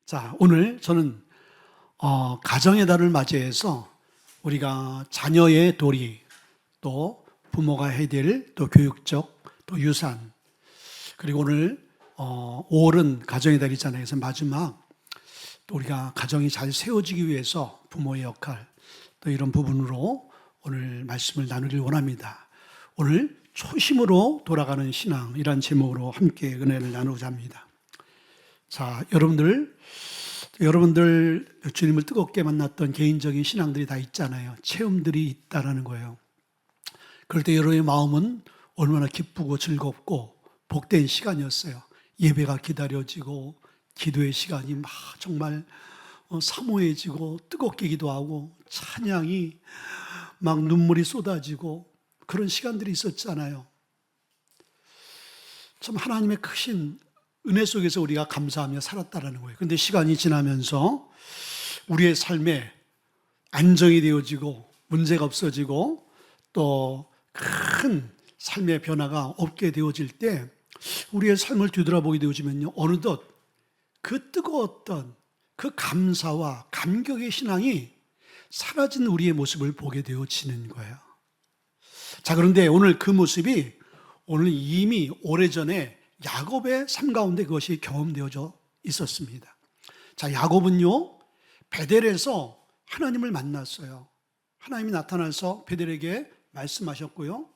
자, 오늘 저는 가정의 달을 맞이해서 우리가 자녀의 도리, 또 부모가 해야 될 또 교육적, 또 유산, 그리고 오늘 5월은 가정의 달이잖아요. 그래서 마지막 또 우리가 가정이 잘 세워지기 위해서 부모의 역할, 또 이런 부분으로 오늘 말씀을 나누길 원합니다. 오늘 초심으로 돌아가는 신앙이란 제목으로 함께 은혜를 나누고자 합니다. 자, 여러분들 주님을 뜨겁게 만났던 개인적인 신앙들이 다 있잖아요. 체험들이 있다라는 거예요. 그럴 때 여러분의 마음은 얼마나 기쁘고 즐겁고 복된 시간이었어요. 예배가 기다려지고 기도의 시간이 막 정말 사모해지고 뜨겁게 기도하고 찬양이 막 눈물이 쏟아지고 그런 시간들이 있었잖아요. 참 하나님의 크신 은혜 속에서 우리가 감사하며 살았다라는 거예요. 그런데 시간이 지나면서 우리의 삶에 안정이 되어지고 문제가 없어지고 또 큰 삶의 변화가 없게 되어질 때 우리의 삶을 뒤돌아보게 되어지면요, 어느덧 그 뜨거웠던 그 감사와 감격의 신앙이 사라진 우리의 모습을 보게 되어지는 거예요. 자, 그런데 오늘 그 모습이 오늘 이미 오래전에 야곱의 삶 가운데 그것이 경험되어져 있었습니다. 자, 야곱은요, 베델에서 하나님을 만났어요. 하나님이 나타나서 베델에게 말씀하셨고요.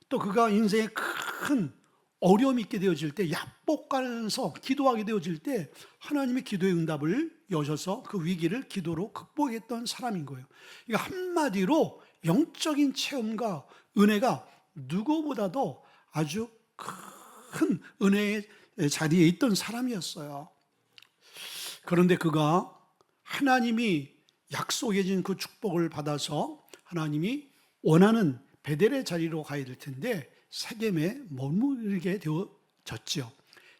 또 그가 인생에 큰 어려움이 있게 되어질 때, 약복하면서 기도하게 되어질 때 하나님의 기도의 응답을 여셔서 그 위기를 기도로 극복했던 사람인 거예요. 그러니까 한마디로 영적인 체험과 은혜가 누구보다도 아주 큰 은혜의 자리에 있던 사람이었어요. 그런데 그가 하나님이 약속해 준 그 축복을 받아서 하나님이 원하는 베델의 자리로 가야 될 텐데 세겜에 머무르게 되어졌죠.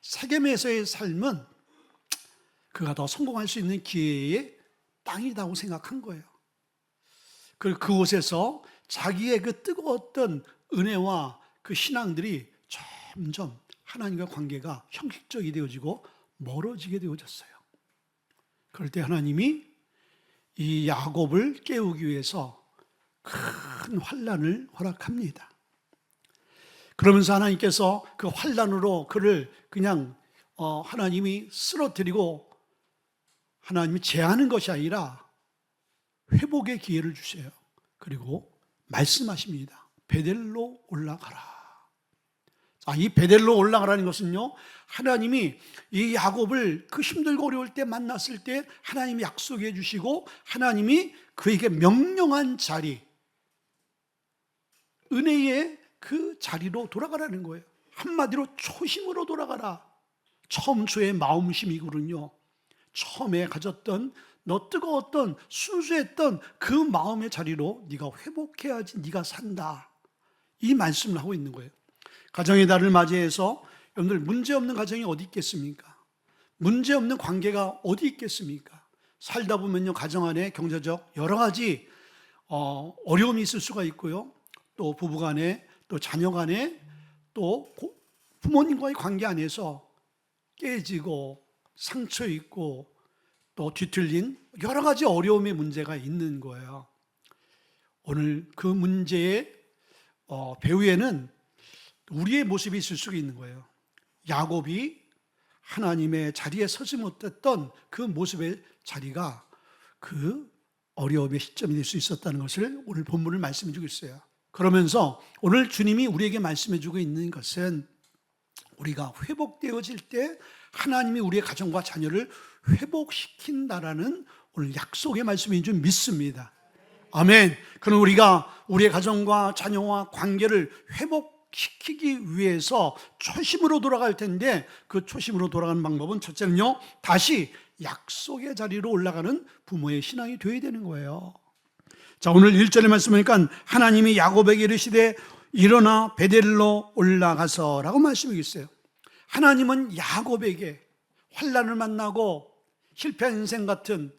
세겜에서의 삶은 그가 더 성공할 수 있는 기회의 땅이라고 생각한 거예요. 그곳에서 자기의 그 뜨거웠던 은혜와 그 신앙들이 점점 하나님과 관계가 형식적이 되어지고 멀어지게 되어졌어요. 그럴 때 하나님이 이 야곱을 깨우기 위해서 큰 환난을 허락합니다. 그러면서 하나님께서 그 환난으로 그를 그냥 하나님이 쓰러뜨리고 하나님이 제하는 것이 아니라 회복의 기회를 주세요. 그리고 말씀하십니다. 베델로 올라가라. 자, 이 베델로 올라가라는 것은요, 하나님이 이 야곱을 그 힘들고 어려울 때 만났을 때 하나님이 약속해 주시고 하나님이 그에게 명령한 자리, 은혜의 그 자리로 돌아가라는 거예요. 한마디로 초심으로 돌아가라. 처음초의 마음심이거든요. 처음에 가졌던 너 뜨거웠던 순수했던 그 마음의 자리로 네가 회복해야지 네가 산다. 이 말씀을 하고 있는 거예요. 가정의 달을 맞이해서 여러분들 문제없는 가정이 어디 있겠습니까? 문제없는 관계가 어디 있겠습니까? 살다 보면요, 가정 안에 경제적 여러 가지 어려움이 있을 수가 있고요. 또 부부간에, 또 자녀간에, 또 부모님과의 관계 안에서 깨지고 상처 있고 또 뒤틀린 여러 가지 어려움의 문제가 있는 거예요. 오늘 그 문제의 배후에는 우리의 모습이 있을 수가 있는 거예요. 야곱이 하나님의 자리에 서지 못했던 그 모습의 자리가 그 어려움의 시점이 될 수 있었다는 것을 오늘 본문을 말씀해 주고 있어요. 그러면서 오늘 주님이 우리에게 말씀해 주고 있는 것은 우리가 회복되어질 때 하나님이 우리의 가정과 자녀를 회복시킨다라는 오늘 약속의 말씀인 줄 믿습니다. 아멘. 그럼 우리가 우리의 가정과 자녀와 관계를 회복시키기 위해서 초심으로 돌아갈 텐데 그 초심으로 돌아가는 방법은 첫째는요, 다시 약속의 자리로 올라가는 부모의 신앙이 되어야 되는 거예요. 자, 오늘 1절에 말씀하니까 하나님이 야곱에게 이르시되 일어나 베델로 올라가서 라고 말씀하고 있어요. 하나님은 야곱에게 환난을 만나고 실패한 인생 같은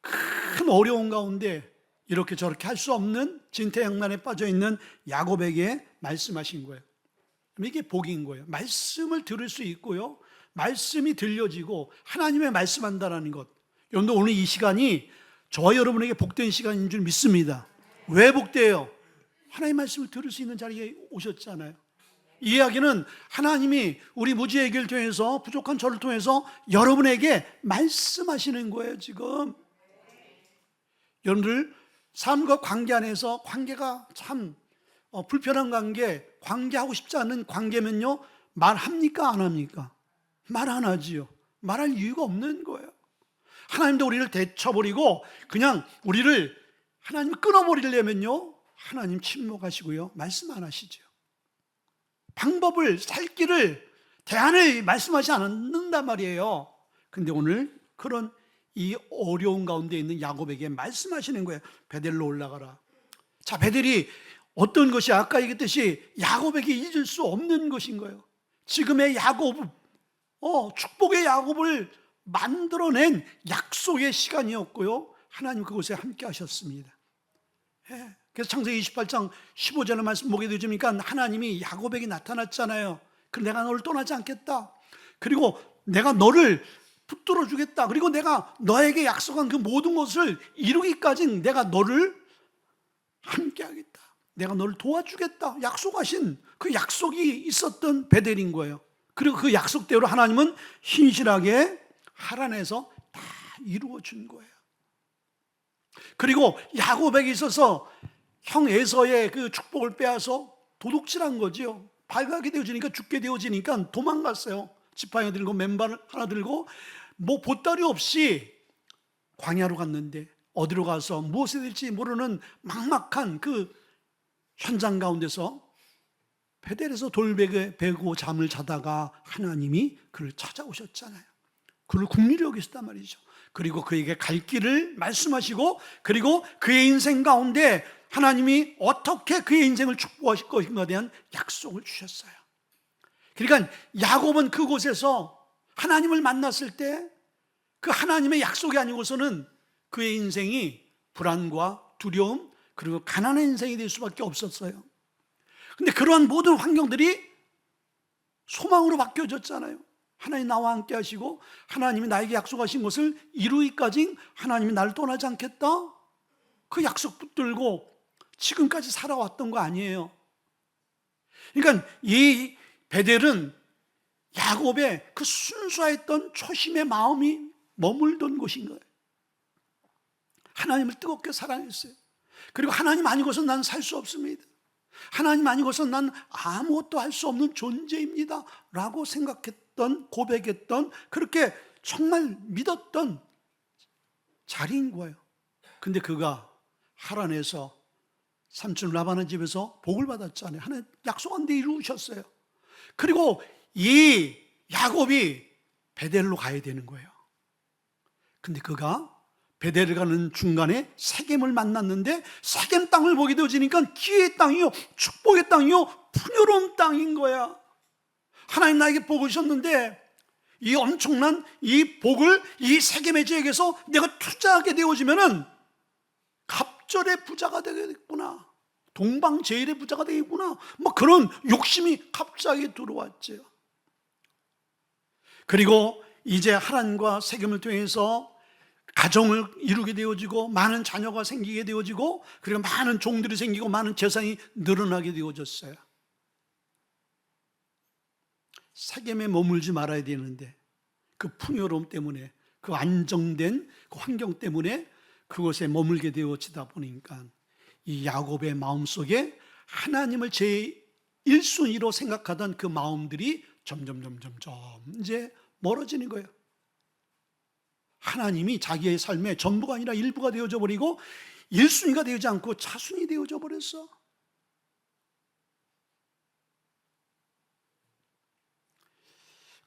큰 어려움 가운데 이렇게 저렇게 할 수 없는 진퇴양난에 빠져있는 야곱에게 말씀하신 거예요. 이게 복인 거예요. 말씀을 들을 수 있고요, 말씀이 들려지고 하나님의 말씀한다라는 것. 여러분들 오늘 이 시간이 저와 여러분에게 복된 시간인 줄 믿습니다. 왜 복돼요? 하나님의 말씀을 들을 수 있는 자리에 오셨잖아요. 이 이야기는 하나님이 우리 무지의 길을 통해서, 부족한 저를 통해서 여러분에게 말씀하시는 거예요. 지금 여러분들 삶과 관계 안에서 관계가 참 불편한 관계, 관계하고 싶지 않은 관계면요, 말합니까 안 합니까? 말 안 하지요. 말할 이유가 없는 거예요. 하나님도 우리를 데쳐버리고 그냥 우리를 하나님 끊어버리려면요, 하나님 침묵하시고요, 말씀 안 하시죠. 방법을, 살 길을, 대안을 말씀하지 않는단 말이에요. 근데 오늘 그런 이 어려운 가운데 있는 야곱에게 말씀하시는 거예요. 베델로 올라가라. 자, 베델이 어떤 것이 아까 얘기했듯이 야곱에게 잊을 수 없는 것인 거예요. 지금의 야곱, 축복의 야곱을 만들어낸 약속의 시간이었고요, 하나님 그곳에 함께 하셨습니다. 예. 그래서 창세기 28장 15절의 말씀 보게 되니까 하나님이 야곱에게 나타났잖아요. 그럼 내가 너를 떠나지 않겠다. 그리고 내가 너를 붙들어 주겠다. 그리고 내가 너에게 약속한 그 모든 것을 이루기까지 내가 너를 함께 하겠다. 내가 너를 도와주겠다. 약속하신 그 약속이 있었던 베델인 거예요. 그리고 그 약속대로 하나님은 신실하게 하란에서 다 이루어 준 거예요. 그리고 야곱에게 있어서 형 에서의 그 축복을 빼앗아 도둑질한 거죠. 발각이 되어지니까, 죽게 되어지니까 도망갔어요. 지팡이 들고 맨발 하나 들고 뭐 보따리 없이 광야로 갔는데, 어디로 가서 무엇이 될지 모르는 막막한 그 현장 가운데서 베델에서 돌베개 베고 잠을 자다가 하나님이 그를 찾아오셨잖아요. 그를 긍휼히 여기셨단 말이죠. 그리고 그에게 갈 길을 말씀하시고, 그리고 그의 인생 가운데 하나님이 어떻게 그의 인생을 축복하실 것인가에 대한 약속을 주셨어요. 그러니까 야곱은 그곳에서 하나님을 만났을 때 그 하나님의 약속이 아니고서는 그의 인생이 불안과 두려움, 그리고 가난한 인생이 될 수밖에 없었어요. 근데 그러한 모든 환경들이 소망으로 바뀌어졌잖아요. 하나님 나와 함께 하시고 하나님이 나에게 약속하신 것을 이루기까지 하나님이 나를 떠나지 않겠다, 그 약속 붙들고 지금까지 살아왔던 거 아니에요. 그러니까 이 베델은 야곱의 그 순수했던 초심의 마음이 머물던 곳인 거예요. 하나님을 뜨겁게 사랑했어요. 그리고 하나님 아니고서 난 살 수 없습니다. 하나님 아니고서 난 아무것도 할 수 없는 존재입니다 라고 생각했던, 고백했던, 그렇게 정말 믿었던 자리인 거예요. 근데 그가 하란에서 삼촌 라반의 집에서 복을 받았잖아요. 하나님 약속한 데 이루셨어요. 그리고 이 야곱이 베델로 가야 되는 거예요. 근데 그가 베델을 가는 중간에 세겜을 만났는데, 세겜 땅을 보게 되어지니까 기회의 땅이요, 축복의 땅이요, 풍요로운 땅인 거야. 하나님 나에게 복을 주셨는데 이 엄청난 이 복을 이 세겜의 지역에서 내가 투자하게 되어지면은 갑절의 부자가 되겠구나, 동방제일의 부자가 되겠구나, 뭐 그런 욕심이 갑자기 들어왔죠. 그리고 이제 하란과 세겜을 통해서 가정을 이루게 되어지고 많은 자녀가 생기게 되어지고, 그리고 많은 종들이 생기고 많은 재산이 늘어나게 되어졌어요. 세겜에 머물지 말아야 되는데 그 풍요로움 때문에, 그 안정된 그 환경 때문에 그곳에 머물게 되어지다 보니까 이 야곱의 마음속에 하나님을 제1순위로 생각하던 그 마음들이 점점 이제 멀어지는 거예요. 하나님이 자기의 삶의 전부가 아니라 일부가 되어져 버리고 1순위가 되지 않고 차순위 되어져 버렸어.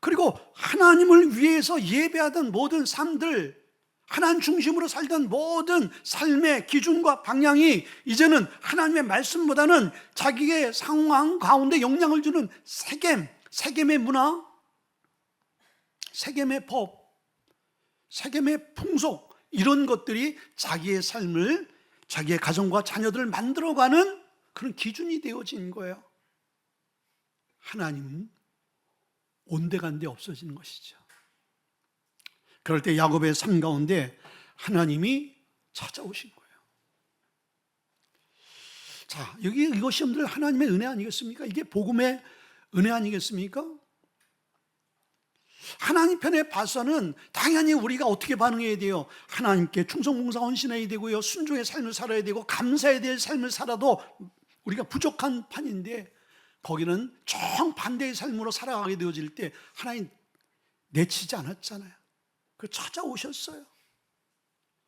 그리고 하나님을 위해서 예배하던 모든 삶들, 하나님 중심으로 살던 모든 삶의 기준과 방향이 이제는 하나님의 말씀보다는 자기의 상황 가운데 영향을 주는 세겜의 문화, 세겜의 법, 세겜의 풍속, 이런 것들이 자기의 삶을, 자기의 가정과 자녀들을 만들어가는 그런 기준이 되어진 거예요. 하나님은 온데간데 없어지는 것이죠. 그럴 때 야곱의 삶 가운데 하나님이 찾아오신 거예요. 자, 이것이 여러분들 하나님의 은혜 아니겠습니까? 이게 복음의 은혜 아니겠습니까? 하나님 편에 봐서는 당연히 우리가 어떻게 반응해야 돼요? 하나님께 충성봉사 헌신해야 되고요, 순종의 삶을 살아야 되고 감사해야 될 삶을 살아도 우리가 부족한 판인데, 거기는 정반대의 삶으로 살아가게 되어질 때 하나님 내치지 않았잖아요. 그 찾아오셨어요.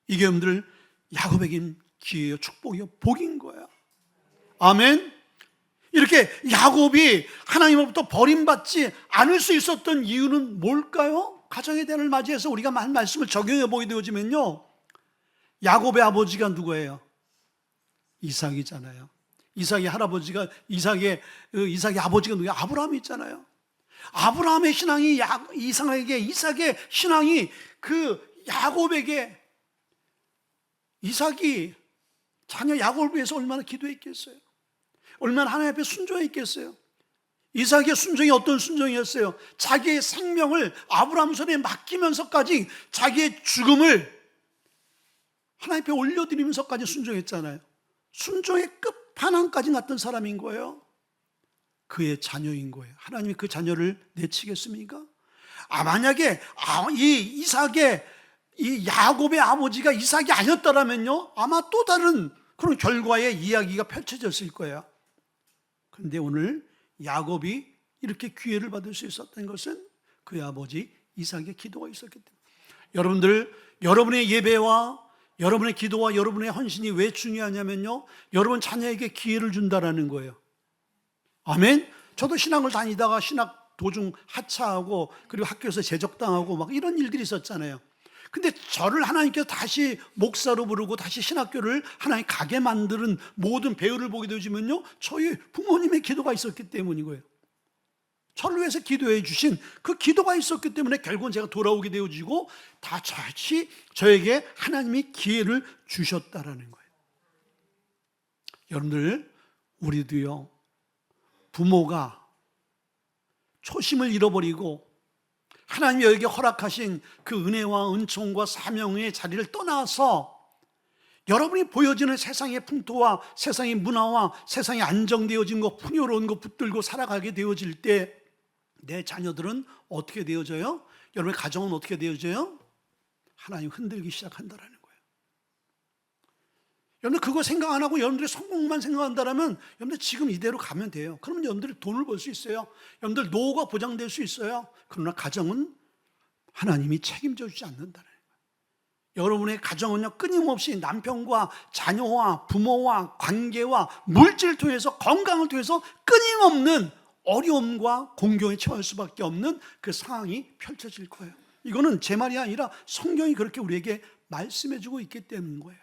이게 여러분들 야곱에게 기회요, 축복이요, 복인 거예요. 아멘. 이렇게 야곱이 하나님으로부터 버림받지 않을 수 있었던 이유는 뭘까요? 가정의 대를 맞이해서 우리가 한 말씀을 적용해 보게 되어지면요, 야곱의 아버지가 누구예요? 이삭이잖아요. 이삭의 할아버지가 이삭의 아버지가 누구예요? 아브라함이 있잖아요. 아브라함의 신앙이 이삭의 신앙이 그 야곱에게, 이삭이 자녀 야곱을 위해서 얼마나 기도했겠어요? 얼마나 하나님 앞에 순종했겠어요? 이삭의 순종이 어떤 순종이었어요? 자기의 생명을 아브라함 손에 맡기면서까지 자기의 죽음을 하나님 앞에 올려드리면서까지 순종했잖아요. 순종의 끝판왕까지 갔던 사람인 거예요. 그의 자녀인 거예요. 하나님이 그 자녀를 내치겠습니까? 만약에 이 야곱의 아버지가 이삭이 아니었더라면요, 아마 또 다른 그런 결과의 이야기가 펼쳐졌을 거예요. 그런데 오늘 야곱이 이렇게 기회를 받을 수 있었던 것은 그의 아버지 이삭의 기도가 있었기 때문에. 여러분들, 여러분의 예배와 여러분의 기도와 여러분의 헌신이 왜 중요하냐면요, 여러분 자녀에게 기회를 준다라는 거예요. 아멘. 저도 신학을 다니다가 신학 도중 하차하고, 그리고 학교에서 제적당하고 막 이런 일들이 있었잖아요. 근데 저를 하나님께서 다시 목사로 부르고 다시 신학교를 하나님 가게 만드는 모든 배우를 보게 되어지면요, 저희 부모님의 기도가 있었기 때문이고요. 저를 위해서 기도해 주신 그 기도가 있었기 때문에 결국은 제가 돌아오게 되어지고 다 같이 저에게 하나님이 기회를 주셨다라는 거예요. 여러분들, 우리도요, 부모가 초심을 잃어버리고 하나님이 여기에 허락하신 그 은혜와 은총과 사명의 자리를 떠나서 여러분이 보여지는 세상의 풍토와 세상의 문화와 세상에 안정되어진 것, 풍요로운 것 붙들고 살아가게 되어질 때 내 자녀들은 어떻게 되어져요? 여러분의 가정은 어떻게 되어져요? 하나님 흔들기 시작한다라는 거예요. 여러분들 그거 생각 안 하고 여러분들의 성공만 생각한다면 여러분들 지금 이대로 가면 돼요. 그러면 여러분들이 돈을 벌 수 있어요. 여러분들 노후가 보장될 수 있어요. 그러나 가정은 하나님이 책임져 주지 않는다는 거예요. 여러분의 가정은요, 끊임없이 남편과 자녀와 부모와 관계와 물질을 통해서, 건강을 통해서 끊임없는 어려움과 공경에 처할 수밖에 없는 그 상황이 펼쳐질 거예요. 이거는 제 말이 아니라 성경이 그렇게 우리에게 말씀해 주고 있기 때문인 거예요.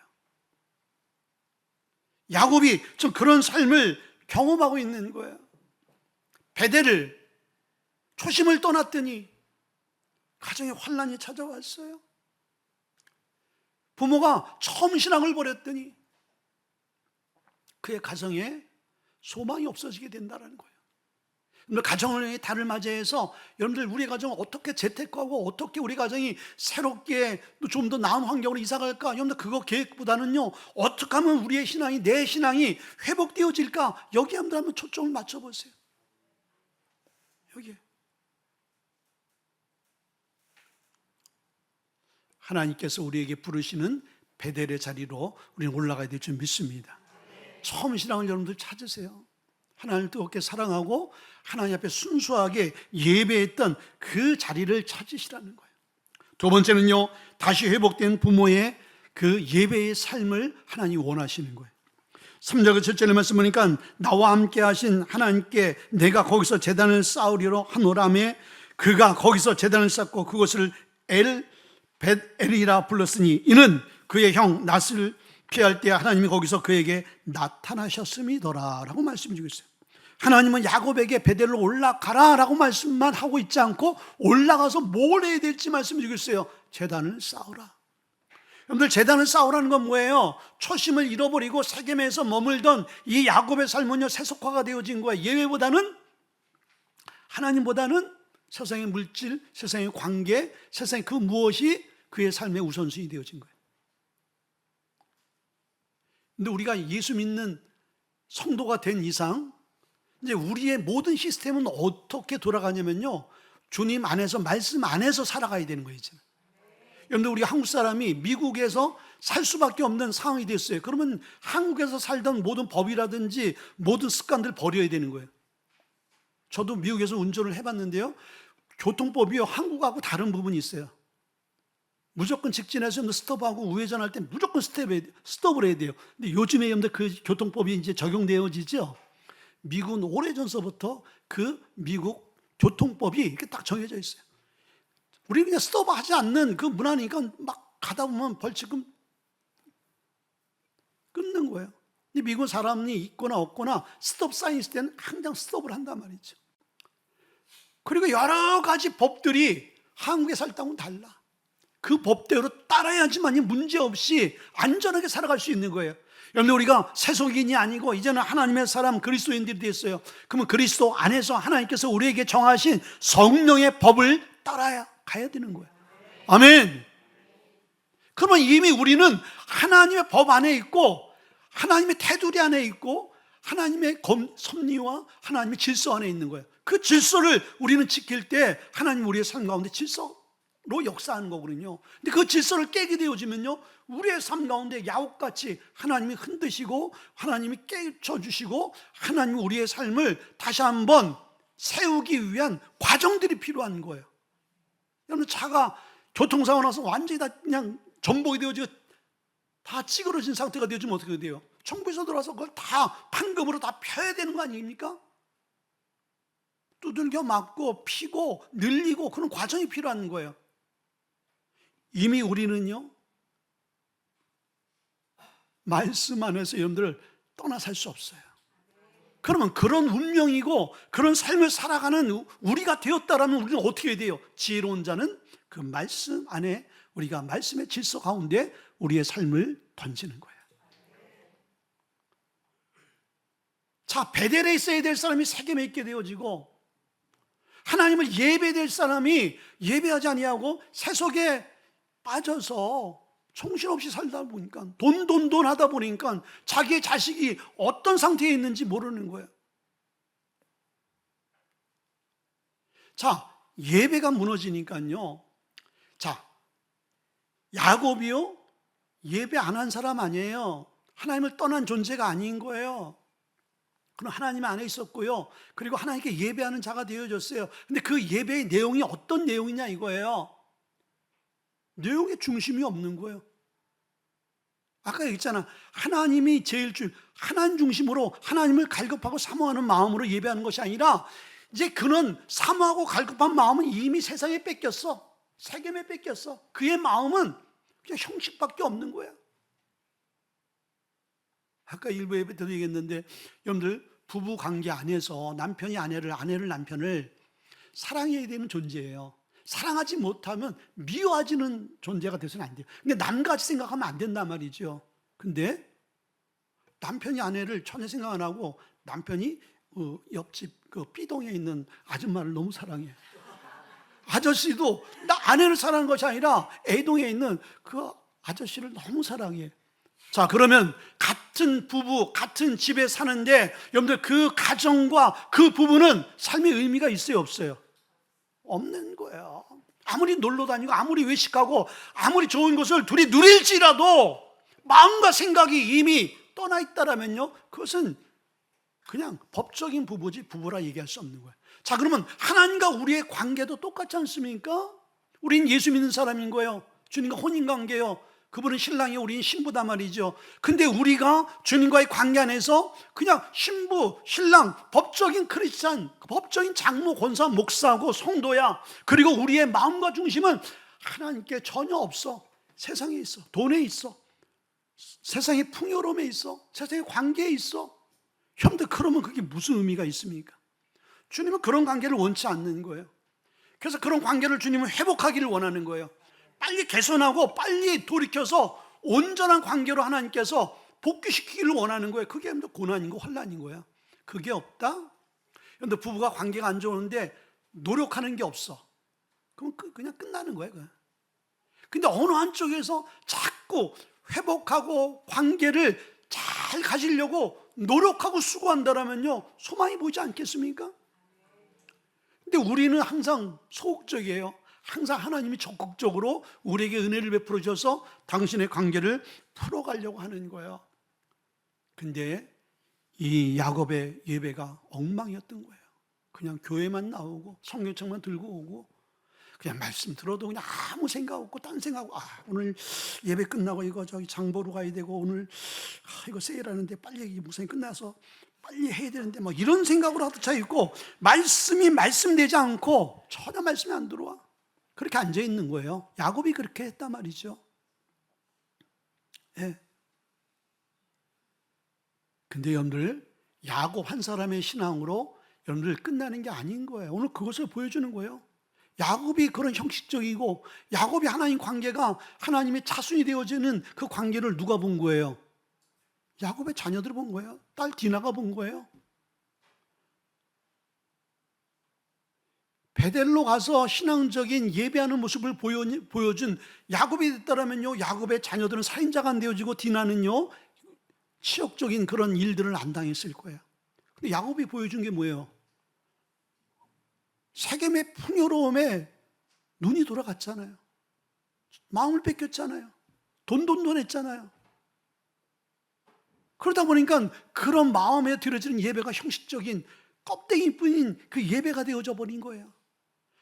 야곱이 좀 그런 삶을 경험하고 있는 거예요. 베델을, 초심을 떠났더니 가정에 환난이 찾아왔어요. 부모가 처음 신앙을 버렸더니 그의 가정에 소망이 없어지게 된다는 거예요. 가정을 향해 달을 맞이해서 여러분들, 우리 가정을 어떻게 재테크하고 어떻게 우리 가정이 새롭게 좀 더 나은 환경으로 이사갈까? 여러분들 그거 계획보다는요, 어떻게 하면 우리의 신앙이, 내 신앙이 회복되어질까? 여기에 한번 초점을 맞춰보세요. 여기에 하나님께서 우리에게 부르시는 베델의 자리로 우리는 올라가야 될 줄 믿습니다. 처음 신앙을 여러분들 찾으세요. 하나님을 뜨겁게 사랑하고 하나님 앞에 순수하게 예배했던 그 자리를 찾으시라는 거예요. 두 번째는요, 다시 회복된 부모의 그 예배의 삶을 하나님이 원하시는 거예요. 3절 7절의 말씀 보니까 나와 함께 하신 하나님께 내가 거기서 제단을 쌓으리로 하노라매 그가 거기서 제단을 쌓고 그것을 벳엘이라 불렀으니 이는 그의 형 낫을 피할 때 하나님이 거기서 그에게 나타나셨음이더라 라고 말씀해 주고 있어요. 하나님은 야곱에게 베델로 올라가라 라고 말씀만 하고 있지 않고 올라가서 뭘 해야 될지 말씀해 주고 있어요. 제단을 쌓으라. 여러분들, 제단을 쌓으라는 건 뭐예요? 초심을 잃어버리고 세겜에서 머물던 이 야곱의 삶은요, 세속화가 되어진 거예요. 예외보다는, 하나님보다는 세상의 물질, 세상의 관계, 세상의 그 무엇이 그의 삶의 우선순위 되어진 거예요. 근데 우리가 예수 믿는 성도가 된 이상 이제 우리의 모든 시스템은 어떻게 돌아가냐면요, 주님 안에서, 말씀 안에서 살아가야 되는 거예요. 여러분들, 우리 한국 사람이 미국에서 살 수밖에 없는 상황이 됐어요. 그러면 한국에서 살던 모든 법이라든지 모든 습관들 버려야 되는 거예요. 저도 미국에서 운전을 해봤는데요, 교통법이요, 한국하고 다른 부분이 있어요. 무조건 직진해서 스톱하고 우회전할 때 무조건 스톱을 해야 돼요. 근데 요즘에 여러분들 그 교통법이 이제 적용되어지죠. 미국은 오래전서부터 그 미국 교통법이 이렇게 딱 정해져 있어요. 우리 그냥 스톱하지 않는 그 문화니까 막 가다 보면 벌칙금 끊는 거예요. 근데 미국 사람이 있거나 없거나 스톱 사인 있을 때는 항상 스톱을 한단 말이죠. 그리고 여러 가지 법들이 한국에 살 때하고는 달라. 그 법대로 따라야지만이 문제없이 안전하게 살아갈 수 있는 거예요. 여러분, 우리가 세속인이 아니고 이제는 하나님의 사람, 그리스도인들이 됐어요. 그러면 그리스도 안에서 하나님께서 우리에게 정하신 성령의 법을 따라야 가야 되는 거예요. 아멘. 그러면 이미 우리는 하나님의 법 안에 있고, 하나님의 테두리 안에 있고, 하나님의 섭리와 하나님의 질서 안에 있는 거예요. 그 질서를 우리는 지킬 때 하나님 우리의 삶 가운데 질서로 역사하는 거거든요. 근데 그 질서를 깨게 되어지면요, 우리의 삶 가운데 야옥같이 하나님이 흔드시고 하나님이 깨쳐주시고 하나님이 우리의 삶을 다시 한번 세우기 위한 과정들이 필요한 거예요. 여러분, 차가 교통사고 나서 완전히 다 그냥 전복이 되어지고 다 찌그러진 상태가 되어지면 어떻게 돼요? 정부에서 들어와서 그걸 다 판금으로 다 펴야 되는 거 아닙니까? 두들겨 맞고 피고 늘리고 그런 과정이 필요한 거예요. 이미 우리는요, 말씀 안에서 여러분들 떠나 살 수 없어요. 그러면 그런 운명이고 그런 삶을 살아가는 우리가 되었다라면 우리는 어떻게 해야 돼요? 지혜로운 자는 그 말씀 안에, 우리가 말씀의 질서 가운데 우리의 삶을 던지는 거예요. 자, 베델에 있어야 될 사람이 세겜에 있게 되어지고, 하나님을 예배될 사람이 예배하지 아니하고 세속에 빠져서 정신없이 살다 보니까, 돈 하다 보니까 자기의 자식이 어떤 상태에 있는지 모르는 거예요. 자, 예배가 무너지니까요, 자, 야곱이요, 예배 안 한 사람 아니에요. 하나님을 떠난 존재가 아닌 거예요. 그럼 하나님 안에 있었고요, 그리고 하나님께 예배하는 자가 되어졌어요. 근데 그 예배의 내용이 어떤 내용이냐 이거예요. 내용의 중심이 없는 거예요. 아까 얘기했잖아, 하나님이 제일 하나님 중심으로 하나님을 갈급하고 사모하는 마음으로 예배하는 것이 아니라, 이제 그는 사모하고 갈급한 마음은 이미 세상에 뺏겼어. 세겜에 뺏겼어. 그의 마음은 그냥 형식밖에 없는 거예요. 아까 일부 예배 때도 얘기했는데, 여러분들, 부부 관계 안에서 남편이 아내를 남편을 사랑해야 되는 존재예요. 사랑하지 못하면 미워하지는 존재가 돼서는 안 돼요. 근데 남같이 생각하면 안 된단 말이죠. 근데 남편이 아내를 전혀 생각 안 하고 남편이 옆집 그 B동에 있는 아줌마를 너무 사랑해. 아저씨도 나 아내를 사랑하는 것이 아니라 A동에 있는 그 아저씨를 너무 사랑해. 자, 그러면 같은 부부, 같은 집에 사는데 여러분들, 그 가정과 그 부부는 삶의 의미가 있어요, 없어요? 없는 거예요. 아무리 놀러 다니고 아무리 외식하고 아무리 좋은 것을 둘이 누릴지라도 마음과 생각이 이미 떠나 있다라면요, 그것은 그냥 법적인 부부지 부부라 얘기할 수 없는 거예요. 자, 그러면 하나님과 우리의 관계도 똑같지 않습니까? 우린 예수 믿는 사람인 거예요. 주님과 혼인관계요. 그분은 신랑이요, 우리는 신부다 말이죠. 근데 우리가 주님과의 관계 안에서 그냥 신부, 신랑, 법적인 크리스찬, 법적인 장로, 권사, 목사고 성도야. 그리고 우리의 마음과 중심은 하나님께 전혀 없어. 세상에 있어. 돈에 있어. 세상의 풍요로움에 있어. 세상의 관계에 있어. 여러분들, 그러면 그게 무슨 의미가 있습니까? 주님은 그런 관계를 원치 않는 거예요. 그래서 그런 관계를 주님은 회복하기를 원하는 거예요. 빨리 개선하고 빨리 돌이켜서 온전한 관계로 하나님께서 복귀시키기를 원하는 거예요. 그게 고난이고 혼란인 거야. 그게 없다? 그런데 부부가 관계가 안 좋은데 노력하는 게 없어. 그럼 그냥 끝나는 거예요. 근데 어느 한쪽에서 자꾸 회복하고 관계를 잘 가지려고 노력하고 수고한다면요, 소망이 보이지 않겠습니까? 근데 우리는 항상 소극적이에요. 항상 하나님이 적극적으로 우리에게 은혜를 베풀어 주셔서 당신의 관계를 풀어가려고 하는 거예요. 근데 이 야곱의 예배가 엉망이었던 거예요. 그냥 교회만 나오고 성경책만 들고 오고 그냥 말씀 들어도 그냥 아무 생각 없고 딴 생각하고, 오늘 예배 끝나고 이거 저기 장 보러 가야 되고, 오늘 이거 세일하는데 빨리 목사님 끝나서 빨리 해야 되는데 뭐 이런 생각으로 하도 차 있고, 말씀이 말씀되지 않고 전혀 말씀이 안 들어와. 그렇게 앉아 있는 거예요. 야곱이 그렇게 했단 말이죠. 예. 근데 여러분들, 야곱 한 사람의 신앙으로 여러분들 끝나는 게 아닌 거예요. 오늘 그것을 보여주는 거예요. 야곱이 그런 형식적이고, 야곱이 하나님 관계가 하나님의 자손이 되어지는 그 관계를 누가 본 거예요? 야곱의 자녀들이 본 거예요. 딸 디나가 본 거예요. 베델로 가서 신앙적인 예배하는 모습을 보여준 야곱이 됐다면요, 야곱의 자녀들은 살인자가 안 되어지고 디나는요, 치욕적인 그런 일들을 안 당했을 거예요. 근데 야곱이 보여준 게 뭐예요? 세겜의 풍요로움에 눈이 돌아갔잖아요. 마음을 뺏겼잖아요. 돈 했잖아요. 그러다 보니까 그런 마음에 들어지는 예배가 형식적인 껍데기뿐인 그 예배가 되어져 버린 거예요.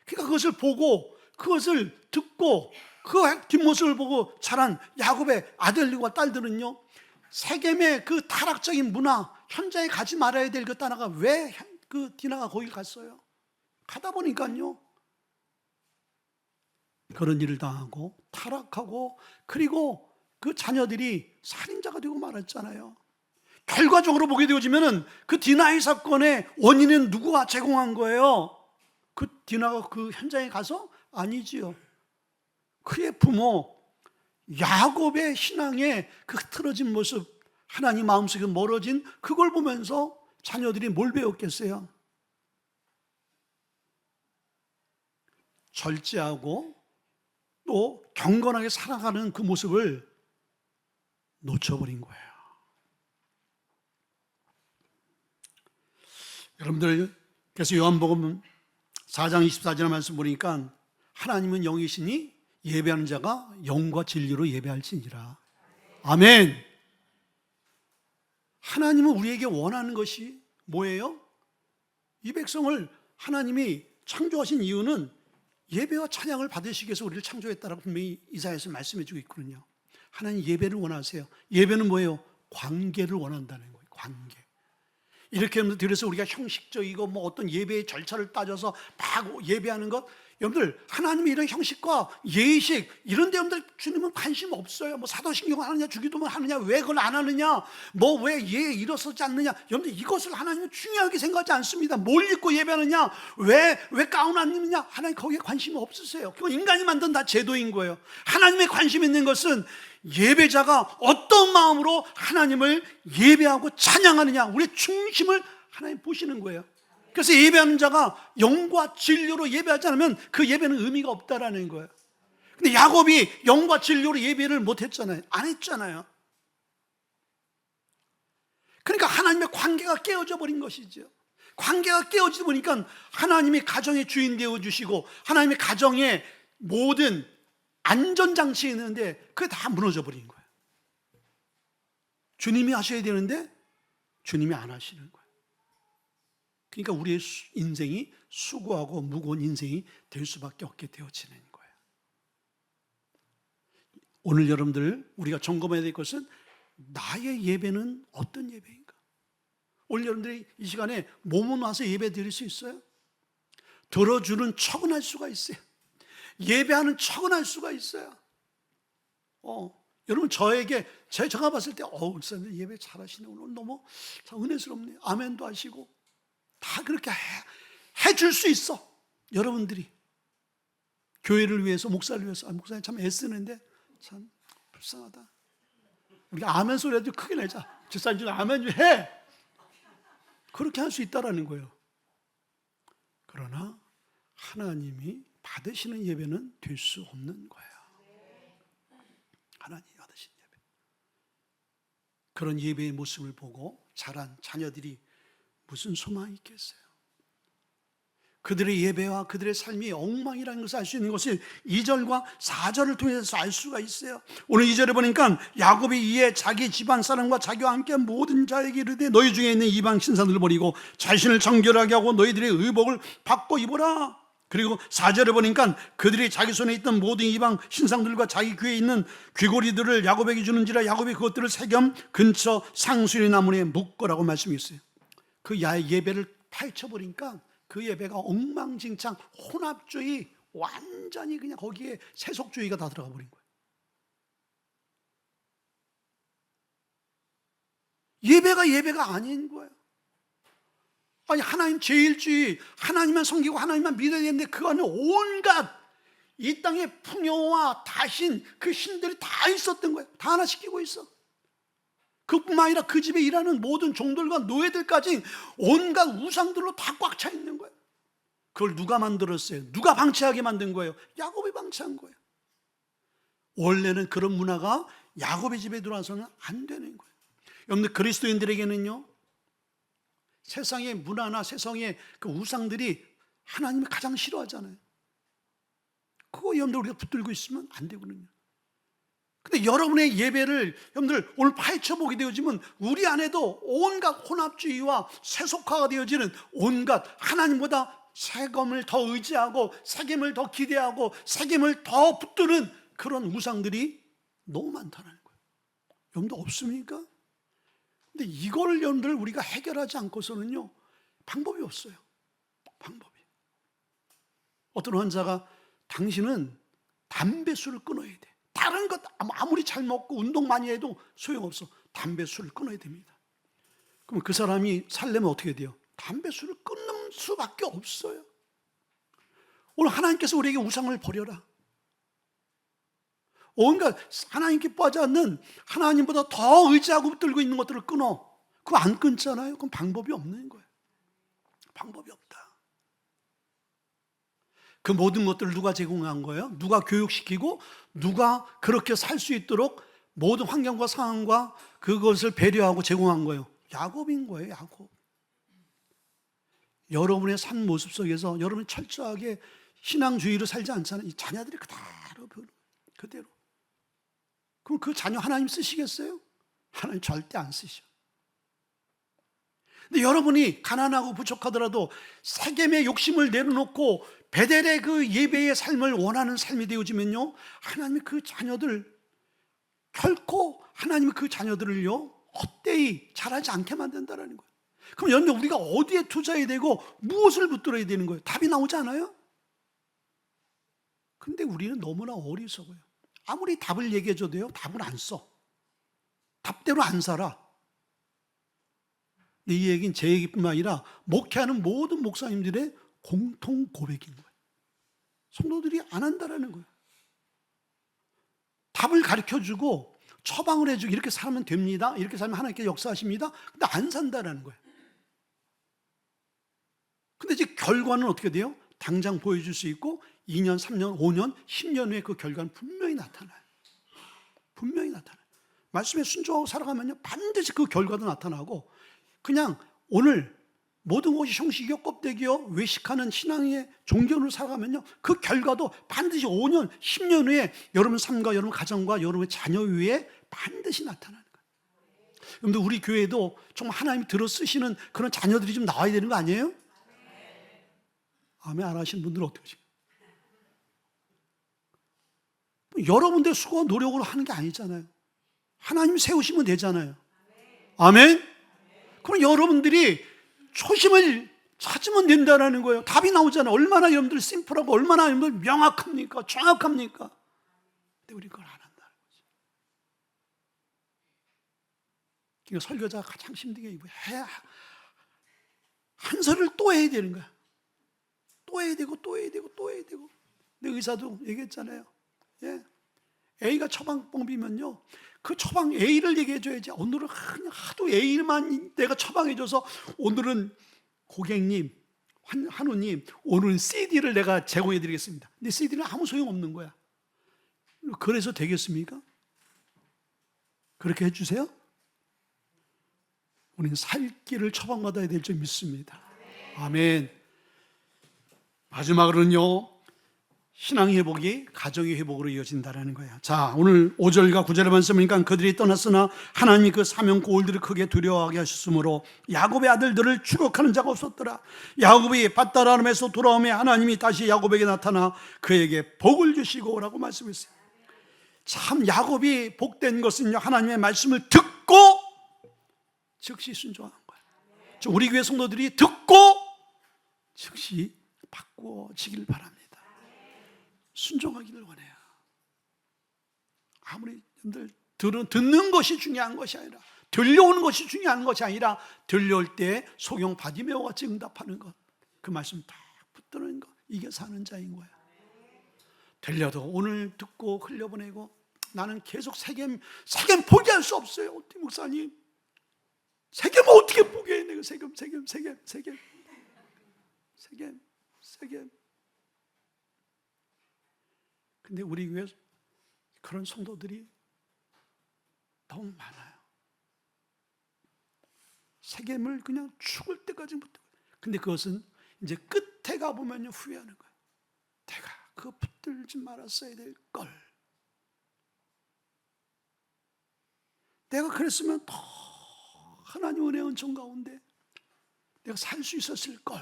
그러니까 그것을 보고, 그것을 듣고, 그 뒷모습을 보고 자란 야곱의 아들과 딸들은요, 세겜의 그 타락적인 문화, 현장에 가지 말아야 될 그 따라가 왜 그 디나가 거길 갔어요? 가다 보니까요, 그런 일을 당하고 타락하고, 그리고 그 자녀들이 살인자가 되고 말았잖아요. 결과적으로 보게 되어지면은 그 디나의 사건의 원인은 누구가 제공한 거예요? 그 디나가 그 현장에 가서? 아니지요. 그의 부모 야곱의 신앙의 그 흐트러진 모습, 하나님 마음속에 멀어진 그걸 보면서 자녀들이 뭘 배웠겠어요? 절제하고 또 경건하게 살아가는 그 모습을 놓쳐버린 거예요. 여러분들, 그래서 요한복음 4장 24절 말씀 보니까 하나님은 영이시니 예배하는 자가 영과 진리로 예배할지니라. 아멘. 하나님은 우리에게 원하는 것이 뭐예요? 이 백성을 하나님이 창조하신 이유는 예배와 찬양을 받으시기 위해서 우리를 창조했다라고 분명히 이사야에서 말씀해 주고 있거든요. 하나님 예배를 원하세요. 예배는 뭐예요? 관계를 원한다는 거예요. 관계. 이렇게 하면 그래서 우리가 형식적이고 뭐 어떤 예배의 절차를 따져서 막 예배하는 것, 여러분들 하나님이 이런 형식과 예식 이런 데 여러분들 주님은 관심 없어요. 뭐 사도신경 하느냐, 주기도문 하느냐, 왜 그걸 안 하느냐, 뭐 왜 예에 일어서지 않느냐, 여러분들 이것을 하나님은 중요하게 생각하지 않습니다. 뭘 입고 예배하느냐, 왜 가운 안 입느냐, 하나님 거기에 관심이 없으세요. 그건 인간이 만든 다 제도인 거예요. 하나님의 관심 있는 것은 예배자가 어떤 마음으로 하나님을 예배하고 찬양하느냐, 우리의 중심을 하나님 보시는 거예요. 그래서 예배하는 자가 영과 진리로 예배하지 않으면 그 예배는 의미가 없다라는 거예요. 근데 야곱이 영과 진리로 예배를 못했잖아요. 안 했잖아요. 그러니까 하나님의 관계가 깨어져 버린 것이죠. 관계가 깨어지다 보니까 하나님이 가정의 주인 되어주시고 하나님의 가정의 모든 안전장치에 있는데 그게 다 무너져 버린 거예요. 주님이 하셔야 되는데 주님이 안 하시는 거예요. 그러니까 우리의 인생이 수고하고 무거운 인생이 될 수밖에 없게 되어지는 거예요. 오늘 여러분들 우리가 점검해야 될 것은 나의 예배는 어떤 예배인가? 오늘 여러분들이 이 시간에 몸은 와서 예배 드릴 수 있어요? 들어주는 척은 할 수가 있어요. 예배하는 척은 할 수가 있어요. 여러분 저에게 제가 봤을 때 목사님 예배 잘하시네, 오늘 너무 은혜스럽네, 아멘도 하시고 다 그렇게 해줄 수 있어. 여러분들이 교회를 위해서, 목사를 위해서, 목사님 참 애쓰는데 참 불쌍하다, 우리가 아멘 소리라도 크게 내자, 집사님 좀 아멘 좀 해, 그렇게 할 수 있다라는 거예요. 그러나 하나님이 받으시는 예배는 될 수 없는 거예요. 하나님이 받으시는 예배. 그런 예배의 모습을 보고 자란 자녀들이 무슨 소망이 있겠어요? 그들의 예배와 그들의 삶이 엉망이라는 것을 알 수 있는 것을 2절과 4절을 통해서 알 수가 있어요. 오늘 2절에 보니까 야곱이 이에 자기 집안 사람과 자기와 함께 모든 자에게 이르되 너희 중에 있는 이방 신상들을 버리고 자신을 정결하게 하고 너희들의 의복을 바꿔 입어라. 그리고 4절에 보니까 그들이 자기 손에 있던 모든 이방 신상들과 자기 귀에 있는 귀고리들을 야곱에게 주는지라 야곱이 그것들을 세겜 근처 상수리 나무에 묶으라고 말씀이 있어요. 그 예배를 파헤쳐보니까 그 예배가 엉망진창 혼합주의, 완전히 그냥 거기에 세속주의가 다 들어가 버린 거예요. 예배가 아닌 거예요. 아니 하나님 제일주의, 하나님만 섬기고 하나님만 믿어야 되는데 그 안에 온갖 이 땅의 풍요와 다신 그 신들이 다 있었던 거예요. 다 하나 시키고 있어. 그뿐만 아니라 그 집에 일하는 모든 종들과 노예들까지 온갖 우상들로 다 꽉 차 있는 거예요. 그걸 누가 만들었어요? 누가 방치하게 만든 거예요? 야곱이 방치한 거예요. 원래는 그런 문화가 야곱의 집에 들어와서는 안 되는 거예요. 여러분들 그리스도인들에게는요, 세상의 문화나 세상의 그 우상들이 하나님이 가장 싫어하잖아요. 그거 여러분들 우리가 붙들고 있으면 안 되거든요. 근데 여러분의 예배를 여러분들 오늘 파헤쳐 보게 되어지면 우리 안에도 온갖 혼합주의와 세속화가 되어지는 온갖 하나님보다 세금을 더 의지하고 세금을 더 기대하고 세금을 더 붙드는 그런 우상들이 너무 많다는 거예요. 여러분들 없습니까? 근데 이걸 여러분들 우리가 해결하지 않고서는요 방법이 없어요. 방법이. 어떤 환자가 당신은 담배 술을 끊어야 돼. 다른 것 아무리 잘 먹고 운동 많이 해도 소용없어. 담배 술을 끊어야 됩니다. 그럼 그 사람이 살려면 어떻게 돼요? 담배 술을 끊는 수밖에 없어요. 오늘 하나님께서 우리에게 우상을 버려라. 온갖 하나님께 빠지 않는 하나님보다 더 의지하고 붙들고 있는 것들을 끊어. 그거 안 끊잖아요. 그럼 방법이 없는 거예요. 방법이 없다. 그 모든 것들을 누가 제공한 거예요? 누가 교육시키고 누가 그렇게 살 수 있도록 모든 환경과 상황과 그것을 배려하고 제공한 거예요? 야곱인 거예요. 야곱. 여러분의 삶 모습 속에서 여러분이 철저하게 신앙주의로 살지 않잖아요. 이 자녀들이 그대로. 그럼 그 자녀 하나님 쓰시겠어요? 하나님 절대 안 쓰셔. 근데 여러분이 가난하고 부족하더라도 세겜의 욕심을 내려놓고 베델의 그 예배의 삶을 원하는 삶이 되어지면요, 하나님이 그 자녀들 결코 하나님이 그 자녀들을요 헛되이 자라지 않게 만든다라는 거예요. 그럼 여러분 우리가 어디에 투자해야 되고 무엇을 붙들어야 되는 거예요? 답이 나오지 않아요? 근데 우리는 너무나 어리석어요. 아무리 답을 얘기해 줘도요 답을 안 써. 답대로 안 살아. 이 얘기는 제 얘기뿐만 아니라 목회하는 모든 목사님들의 공통 고백인 거예요. 성도들이 안 한다라는 거예요. 답을 가르쳐주고 처방을 해주고 이렇게 살면 됩니다. 이렇게 살면 하나님께 역사하십니다. 근데 안 산다라는 거예요. 근데 이제 결과는 어떻게 돼요? 당장 보여줄 수 있고 2년, 3년, 5년, 10년 후에 그 결과는 분명히 나타나요. 분명히 나타나요. 말씀에 순종하고 살아가면요 반드시 그 결과도 나타나고, 그냥 오늘 모든 것이 형식이요 껍데기요 외식하는 신앙의 종교로 살아가면요 그 결과도 반드시 5년, 10년 후에 여러분 삶과 여러분 가정과 여러분의 자녀 위에 반드시 나타나는 거예요. 여러분들 우리 교회도 정말 하나님이 들어 쓰시는 그런 자녀들이 좀 나와야 되는 거 아니에요? 아멘 안 하시는 분들은 어떻게 하십니까? 여러분들 수고와 노력으로 하는 게 아니잖아요. 하나님이 세우시면 되잖아요. 아멘? 그럼 여러분들이 초심을 찾으면 된다는 거예요. 답이 나오잖아요. 얼마나 여러분들 심플하고 얼마나 여러분들 명확합니까? 정확합니까? 근데 우리 그걸 안 한다는 거죠. 그러니까 설교자가 가장 힘든 게 한 설을 또 해야 되는 거야. 또 해야 되고 또 해야 되고 또 해야 되고. 근데 의사도 얘기했잖아요. 예. A가 처방법이면요 그 처방 A를 얘기해 줘야지. 오늘은 그냥 하도 A만 내가 처방해 줘서 오늘은 고객님 하느님, 오늘 CD를 내가 제공해 드리겠습니다. 근데 CD는 아무 소용없는 거야. 그래서 되겠습니까? 그렇게 해주세요? 우리는 살 길을 처방받아야 될 줄 믿습니다. 아멘. 마지막으로는요, 신앙의 회복이 가정의 회복으로 이어진다는 거예요. 자, 오늘 5절과 9절의 말씀이니까 그들이 떠났으나 하나님이 그 사명 고울들을 크게 두려워하게 하셨으므로 야곱의 아들들을 추격하는 자가 없었더라. 야곱이 밧다람에서 돌아오매 하나님이 다시 야곱에게 나타나 그에게 복을 주시고 라고 말씀했어요. 참 야곱이 복된 것은요, 하나님의 말씀을 듣고 즉시 순종하는 거예요. 우리 교회 성도들이 듣고 즉시 바꾸어지길 바랍니다. 순종하기를 원해요. 아무리 여러분들 듣는 것이 중요한 것이 아니라, 들려오는 것이 중요한 것이 아니라, 들려올 때 소경 바디메오 같이 응답하는 것, 그 말씀 딱 붙드는 것, 이게 사는 자인 거예요. 들려도 오늘 듣고 흘려보내고 나는 계속 세겜 포기할 수 없어요. 어떻게 목사님, 세겜 어떻게 포기해? 내가 세겜. 근데 우리 교회 그런 성도들이 너무 많아요. 세겜을 그냥 죽을 때까지 못하고. 근데 그것은 이제 끝에 가보면 후회하는 거예요. 내가 그거 붙들지 말았어야 될 걸. 내가 그랬으면 더 하나님 은혜 은총 가운데 내가 살 수 있었을 걸.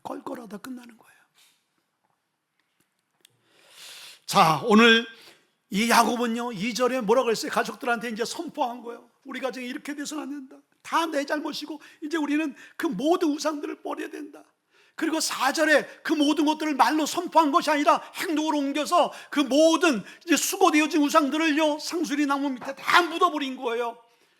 껄껄하다 끝나는 거예요. 자, 오늘 이 야곱은요, 2절에 뭐라고 했어요? 가족들한테 이제 선포한 거예요. 우리 가정이 이렇게 돼서는 안 된다. 다 내 잘못이고 이제 우리는 그 모든 우상들을 버려야 된다. 그리고 4절에 그 모든 것들을 말로 선포한 것이 아니라 행동으로 옮겨서 그 모든 이제 수고되어진 우상들을요, 상수리 나무 밑에 다 묻어버린 거예요.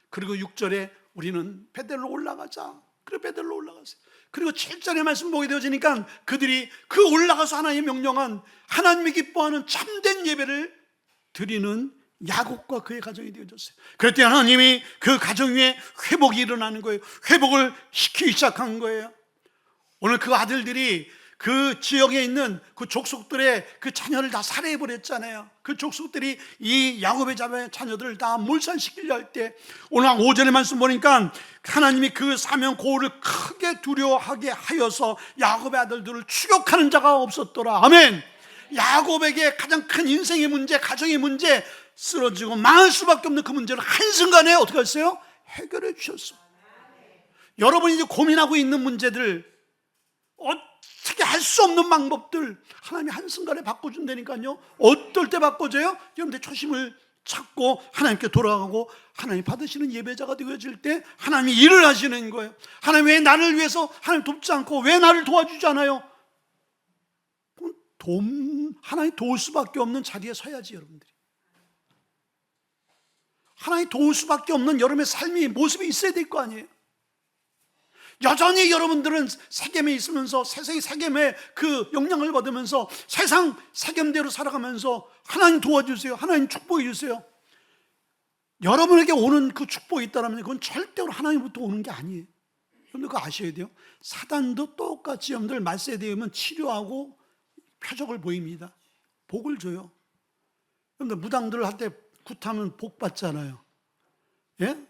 그리고 6절에 우리는 베델로 올라가자. 그래, 베델로 올라갔어요. 그리고 7절의 말씀 보게 되어지니까 그들이 그 올라가서 하나님의 명령한, 하나님이 기뻐하는 참된 예배를 드리는 야곱과 그의 가정이 되어졌어요. 그랬더니 하나님이 그 가정 위에 회복이 일어나는 거예요. 회복을 시키기 시작한 거예요. 오늘 그 아들들이 그 지역에 있는 그 족속들의 그 자녀를 다 살해해버렸잖아요. 그 족속들이 이 야곱의 자녀들을 다 몰살시키려 할 때, 오늘 5절의 말씀 보니까 하나님이 그 사명 고울을 크게 두려워하게 하여서 야곱의 아들들을 추격하는 자가 없었더라. 아멘. 야곱에게 가장 큰 인생의 문제, 가정의 문제, 쓰러지고 망할 수밖에 없는 그 문제를 한순간에 어떻게 했어요? 해결해 주셨어. 여러분이 이제 고민하고 있는 문제들, 어떻게 할 수 없는 방법들 하나님이 한순간에 바꿔준다니까요. 어떨 때 바꿔줘요? 여러분들 초심을 찾고 하나님께 돌아가고 하나님 받으시는 예배자가 되어질 때 하나님이 일을 하시는 거예요. 하나님 왜 나를 위해서 하나님 돕지 않고 왜 나를 도와주지 않아요? 하나님 도울 수밖에 없는 자리에 서야지. 여러분들이 하나님 도울 수밖에 없는 여러분의 삶이, 모습이 있어야 될 거 아니에요. 여전히 여러분들은 세겜에 있으면서 세상의 세겜의 그 영향을 받으면서 세상 세겜대로 살아가면서 하나님 도와주세요, 하나님 축복해 주세요. 여러분에게 오는 그 축복이 있다면 그건 절대로 하나님부터 오는 게 아니에요. 여러분들 그거 아셔야 돼요. 사단도 똑같이 여러분들 말세에 되면 치료하고 표적을 보입니다. 복을 줘요. 여러분들 무당들 할 때 굿하면 복 받잖아요. 예?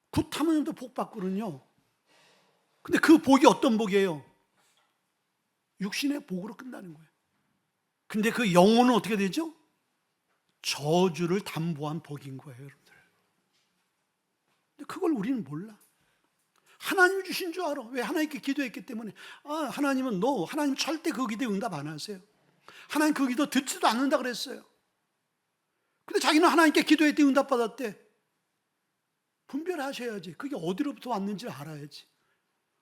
굿하면 또 복 받거든요. 근데 그 복이 어떤 복이에요? 육신의 복으로 끝나는 거예요. 근데 그 영혼은 어떻게 되죠? 저주를 담보한 복인 거예요, 여러분들. 근데 그걸 우리는 몰라. 하나님이 주신 줄 알아. 왜? 하나님께 기도했기 때문에. 하나님은 하나님 절대 그 기도에 응답 안 하세요. 하나님 그 기도 듣지도 않는다 그랬어요. 근데 자기는 하나님께 기도했더니 응답 받았대. 분별하셔야지. 그게 어디로부터 왔는지 알아야지.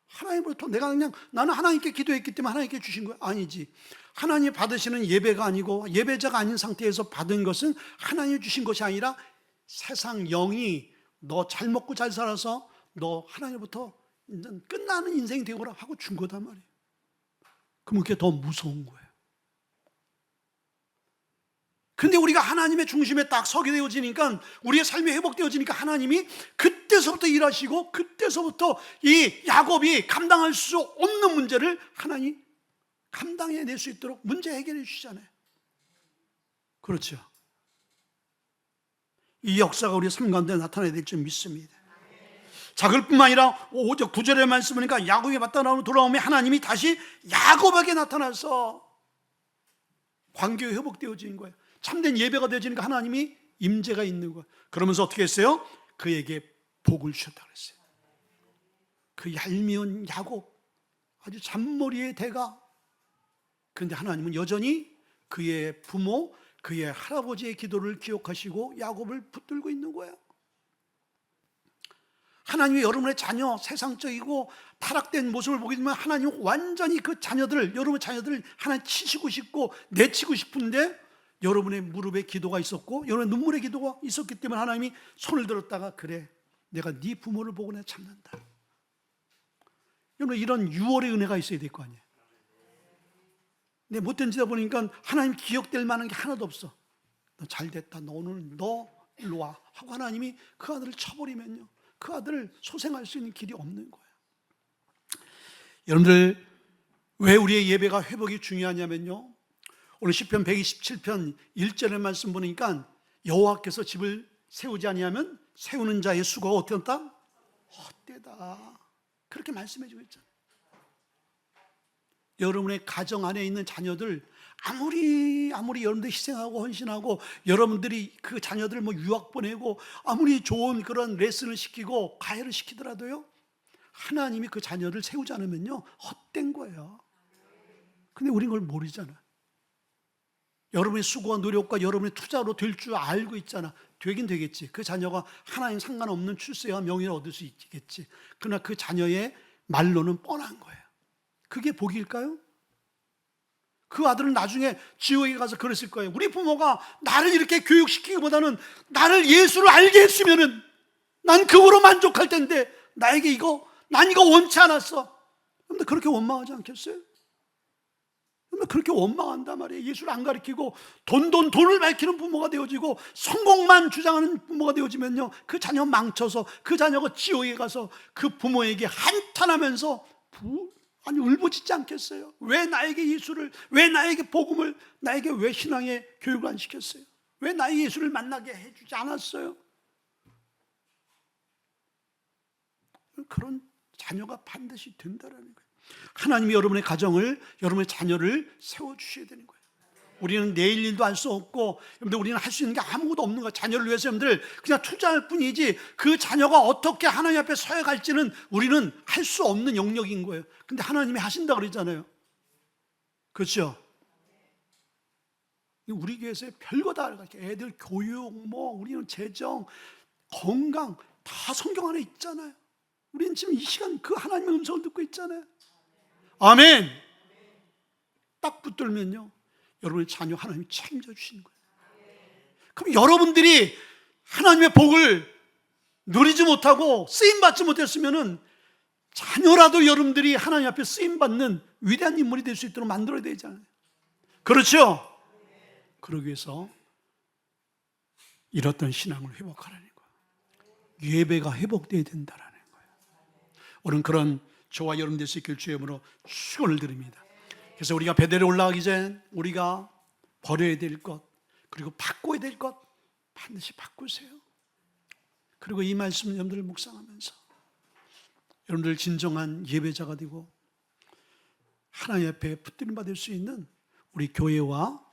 하나님으로부터 나는 하나님께 기도했기 때문에 하나님께 주신 거야? 아니지. 하나님 받으시는 예배가 아니고 예배자가 아닌 상태에서 받은 것은 하나님이 주신 것이 아니라 세상 영이 너 잘 먹고 잘 살아서 너 하나님부터 끝나는 인생이 되거라 하고 준 거단 말이에요. 그럼 그게 더 무서운 거예요. 근데 우리가 하나님의 중심에 딱 서게 되어지니까, 우리의 삶이 회복되어지니까 하나님이 그때서부터 일하시고, 그때서부터 이 야곱이 감당할 수 없는 문제를 하나님이 감당해낼 수 있도록 문제 해결해 주시잖아요. 그렇죠. 이 역사가 우리의 삶 가운데 나타나야 될 줄 믿습니다. 자, 그뿐만 아니라 5절 9절의 말씀 보니까 야곱이 맞다 돌아오면 하나님이 다시 야곱에게 나타나서 관계가 회복되어지는 거예요. 참된 예배가 되어지니까 하나님이 임재가 있는 거예요. 그러면서 어떻게 했어요? 그에게 복을 주셨다고 했어요. 그 얄미운 야곱, 아주 잔머리의 대가. 그런데 하나님은 여전히 그의 부모, 그의 할아버지의 기도를 기억하시고 야곱을 붙들고 있는 거예요. 하나님이 여러분의 자녀, 세상적이고 타락된 모습을 보게 되면 하나님은 완전히 그 자녀들을, 여러분의 자녀들을 하나님 치시고 싶고 내치고 싶은데, 여러분의 무릎에 기도가 있었고 여러분의 눈물의 기도가 있었기 때문에 하나님이 손을 들었다가, 그래, 내가 네 부모를 보고 내가 참는다. 여러분, 이런 유월의 은혜가 있어야 될 거 아니에요. 내 못된 짓다 보니까 하나님 기억될 만한 게 하나도 없어. 너 잘됐다, 너 오늘 너 일로 와 하고 하나님이 그 아들을 쳐버리면요, 그 아들을 소생할 수 있는 길이 없는 거예요. 여러분들, 왜 우리의 예배가 회복이 중요하냐면요, 오늘 시편 127편 1절의 말씀 보니까 여호와께서 집을 세우지 아니하면 세우는 자의 수고가 어떻게 한다? 헛되다. 그렇게 말씀해 주고 있잖아요. 여러분의 가정 안에 있는 자녀들, 아무리 여러분들 희생하고 헌신하고, 여러분들이 그 자녀들 뭐 유학 보내고, 아무리 좋은 그런 레슨을 시키고 과외를 시키더라도요, 하나님이 그 자녀를 세우지 않으면요, 헛된 거예요. 근데 우린 그걸 모르잖아. 여러분의 수고와 노력과 여러분의 투자로 될 줄 알고 있잖아. 되긴 되겠지. 그 자녀가 하나님 상관없는 출세와 명예를 얻을 수 있겠지. 그러나 그 자녀의 말로는 뻔한 거예요. 그게 복일까요? 그 아들은 나중에 지옥에 가서 그랬을 거예요. 우리 부모가 나를 이렇게 교육시키기보다는 나를 예수를 알게 했으면은 난 그거로 만족할 텐데, 나에게 난 이거 원치 않았어. 근데 그렇게 원망하지 않겠어요? 근데 그렇게 원망한단 말이에요. 예수를 안 가르치고 돈을 밝히는 부모가 되어지고 성공만 주장하는 부모가 되어지면요, 그 자녀 망쳐서 그 자녀가 지옥에 가서 그 부모에게 한탄하면서 울부짖지 않겠어요? 왜 나에게 예수를, 왜 나에게 복음을, 나에게 왜 신앙의 교육을 안 시켰어요? 왜 나의 예수를 만나게 해주지 않았어요? 그런 자녀가 반드시 된다라는 거예요. 하나님이 여러분의 가정을, 여러분의 자녀를 세워주셔야 되는 거예요. 우리는 내일 일도 할 수 없고, 여러분들, 우리는 할 수 있는 게 아무것도 없는 거예요. 자녀를 위해서 여러분들 그냥 투자할 뿐이지, 그 자녀가 어떻게 하나님 앞에 서야 갈지는 우리는 할 수 없는 영역인 거예요. 근데 하나님이 하신다 그러잖아요. 그렇죠? 우리 교회에서 별거 다 알고, 애들 교육, 우리는 재정, 건강 다 성경 안에 있잖아요. 우리는 지금 이 시간 그 하나님의 음성을 듣고 있잖아요. 아멘. 딱 붙들면요, 여러분의 자녀 하나님이 책임져 주시는 거예요. 그럼 여러분들이 하나님의 복을 누리지 못하고 쓰임받지 못했으면은 자녀라도 여러분들이 하나님 앞에 쓰임받는 위대한 인물이 될 수 있도록 만들어야 되잖아요. 그렇죠? 그러기 위해서 이렇던 신앙을 회복하라는 거예요. 예배가 회복되어야 된다라는 거예요. 오늘 그런 저와 여러분 될 수 있길 주의 이름으로 축원을 드립니다. 그래서 우리가 베델에 올라가기 전 우리가 버려야 될 것, 그리고 바꿔야 될 것 반드시 바꾸세요. 그리고 이 말씀 여러분들 묵상하면서 여러분들 진정한 예배자가 되고 하나님 앞에 붙들림 받을 수 있는 우리 교회와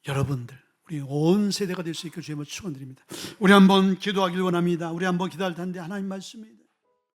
여러분들, 우리 온 세대가 될 수 있게 주님을 축원드립니다. 우리 한번 기도하길 원합니다. 우리 한번 기도할 텐데, 하나님 말씀입니다.